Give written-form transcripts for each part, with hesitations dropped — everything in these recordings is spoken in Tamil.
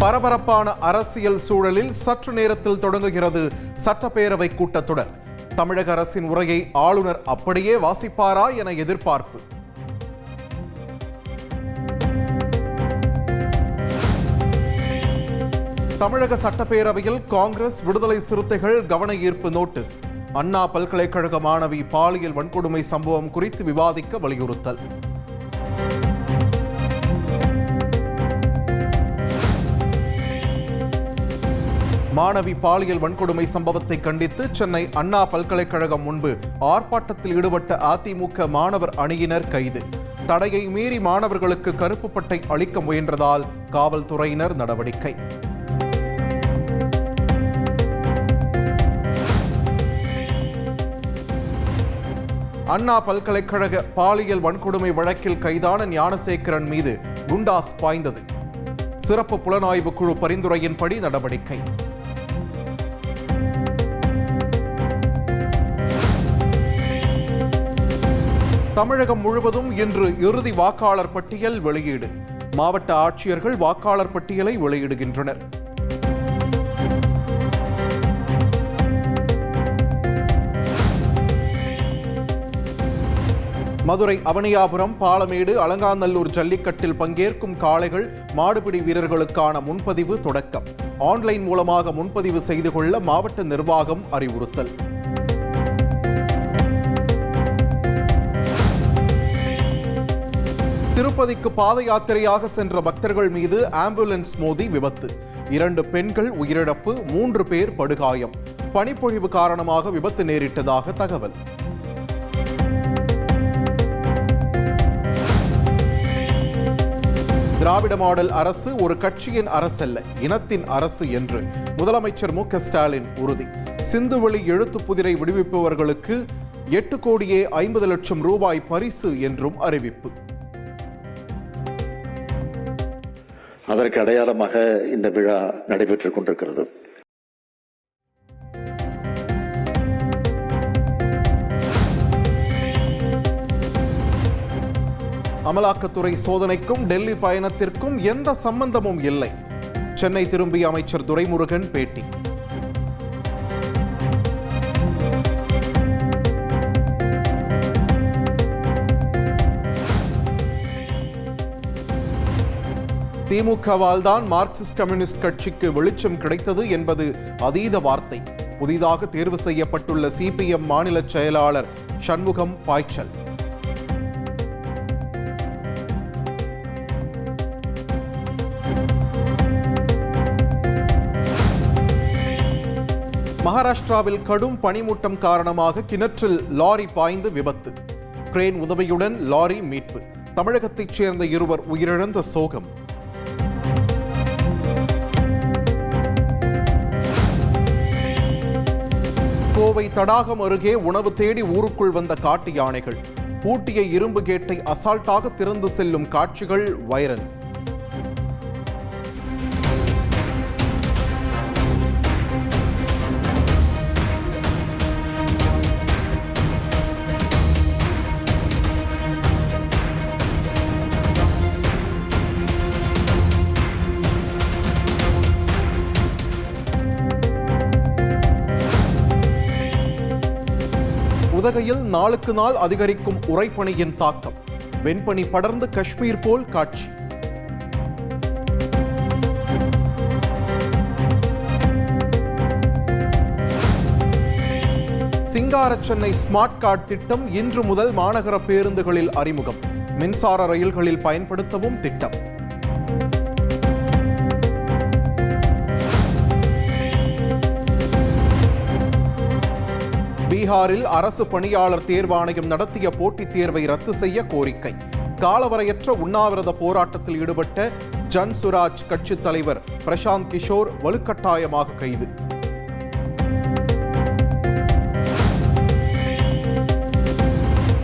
பரபரப்பான அரசியல் சூழலில் சற்று நேரத்தில் தொடங்குகிறது சட்டப்பேரவை கூட்டத்தொடர். தமிழக அரசின் உரையை ஆளுநர் அப்படியே வாசிப்பாரா என எதிர்பார்ப்பு. தமிழக சட்டப்பேரவையில் காங்கிரஸ், விடுதலை சிறுத்தைகள் கவன ஈர்ப்பு நோட்டீஸ். அண்ணா பல்கலைக்கழக மாணவி பாலியல் வன்கொடுமை சம்பவம் குறித்து விவாதிக்க வலியுறுத்தல். மாணவி பாலியல் வன்கொடுமை சம்பவத்தை கண்டித்து சென்னை அண்ணா பல்கலைக்கழகம் முன்பு ஆர்ப்பாட்டத்தில் ஈடுபட்ட அதிமுக மாணவர் அணியினர் கைது. தடையை மீறி மாணவர்களுக்கு கருப்பு பட்டை அளிக்க முயன்றதால் காவல்துறையினர் நடவடிக்கை. அண்ணா பல்கலைக்கழக பாலியல் வன்கொடுமை வழக்கில் கைதான ஞானசேகரன் மீது குண்டாஸ் பாய்ந்தது. சிறப்பு புலனாய்வு குழு பரிந்துரையின்படி நடவடிக்கை. தமிழகம் முழுவதும் இன்று இறுதி வாக்காளர் பட்டியல் வெளியீடு. மாவட்ட ஆட்சியர்கள் வாக்காளர் பட்டியலை வெளியிடுகின்றனர். மதுரை அவனியாபுரம், பாலமேடு, அலங்காநல்லூர் ஜல்லிக்கட்டில் பங்கேற்கும் காளைகள், மாடுபிடி வீரர்களுக்கான முன்பதிவு தொடக்கம். ஆன்லைன் மூலமாக முன்பதிவு செய்து கொள்ள மாவட்ட நிர்வாகம் அறிவுறுத்தல். திருப்பதிக்கு பாத யாத்திரையாக சென்ற பக்தர்கள் மீது ஆம்புலன்ஸ் மோதி விபத்து. 2 பெண்கள் உயிரிழப்பு, 3 பேர் படுகாயம். பனிப்பொழிவு காரணமாக விபத்து நேரிட்டதாக தகவல். திராவிட மாடல் அரசு ஒரு கட்சியின் அரசல்ல, இனத்தின் அரசு என்று முதலமைச்சர் மு.க. ஸ்டாலின் உறுதி. சிந்துவெளி எழுத்து புதிரை விடுவிப்பவர்களுக்கு 8,50,00,000 ரூபாய் பரிசு என்றும் அறிவிப்பு. அதற்கு அடையாளமாக இந்த விழா நடைபெற்றுக் கொண்டிருக்கிறது. அமலாக்கத்துறை சோதனைக்கும் டெல்லி பயணத்திற்கும் எந்த சம்பந்தமும் இல்லை. சென்னை திரும்பிய அமைச்சர் துரைமுருகன் பேட்டி. திமுகவால் தான் மார்க்சிஸ்ட் கம்யூனிஸ்ட் கட்சிக்கு வெளிச்சம் கிடைத்தது என்பது அதீத வார்த்தை. புதிதாக தேர்வு செய்யப்பட்டுள்ள சிபிஎம் மாநில செயலாளர் சண்முகம் பாய்ச்சல். மகாராஷ்டிராவில் கடும் பனிமூட்டம் காரணமாக கிணற்றில் லாரி பாய்ந்து விபத்து. கிரேன் உதவியுடன் லாரி மீட்பு. தமிழகத்தைச் சேர்ந்த 2 உயிரிழந்த சோகம். கோவை தடாகம் அருகே உணவு தேடி ஊருக்குள் வந்த காட்டு யானைகள். பூட்டிய இரும்பு கேட்டை அசால்ட்டாக திறந்து செல்லும் காட்சிகள் வைரல். உதகையில் நாளுக்கு நாள் அதிகரிக்கும் உறைபனியின் தாக்கம். வெண்பனி படர்ந்து காஷ்மீர் போல் காட்சி. சிங்கார சென்னை ஸ்மார்ட் கார்டு திட்டம் இன்று முதல் மாநகர பேருந்துகளில் அறிமுகம். மின்சார ரயில்களில் பயன்படுத்தவும் திட்டம். பீகாரில் அரசு பணியாளர் தேர்வாணையம் நடத்திய போட்டித் தேர்வை ரத்து செய்ய கோரிக்கை. காலவரையற்ற உண்ணாவிரத போராட்டத்தில் ஈடுபட்ட ஜன் சுராஜ் கட்சித் தலைவர் பிரசாந்த் கிஷோர் வலுக்கட்டாயமாக கைது.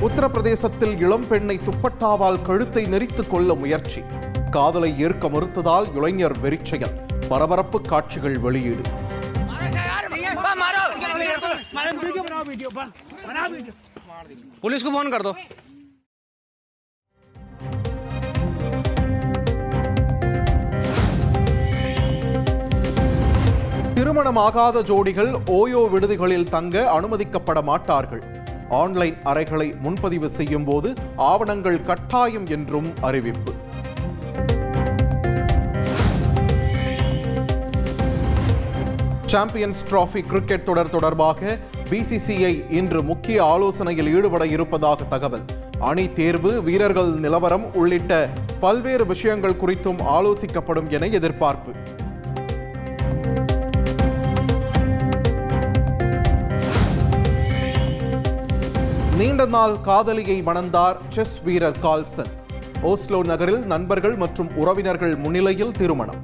உத்தரப்பிரதேசத்தில் இளம் பெண்ணை துப்பட்டாவால் கழுத்தை நெரித்துக் கொள்ள முயற்சி. காதலை ஏற்க மறுத்ததால் இளைஞர் வெறிச்செயல். பரபரப்பு காட்சிகள் வெளியீடு. पुलिस को फोन कर दो। திருமணமாகாத ஜோடிகள் ஓயோ விடுதிகளில் தங்க அனுமதிக்கப்பட மாட்டார்கள். ஆன்லைன் அறைகளை முன்பதிவு செய்யும் போது ஆவணங்கள் கட்டாயம் என்றும் அறிவிப்பு. சாம்பியன்ஸ் டிராபி கிரிக்கெட் தொடர் தொடர்பாக பிசிசிஐ இன்று முக்கிய ஆலோசனையில் ஈடுபட இருப்பதாக தகவல். அணி தேர்வு, வீரர்கள் நிலவரம் உள்ளிட்ட பல்வேறு விஷயங்கள் குறித்தும் ஆலோசிக்கப்படும் என எதிர்பார்ப்பு. நீண்ட நாள் காதலியை மணந்தார் செஸ் வீரர் கார்ல்சன். ஓஸ்லோ நகரில் நண்பர்கள் மற்றும் உறவினர்கள் முன்னிலையில் திருமணம்.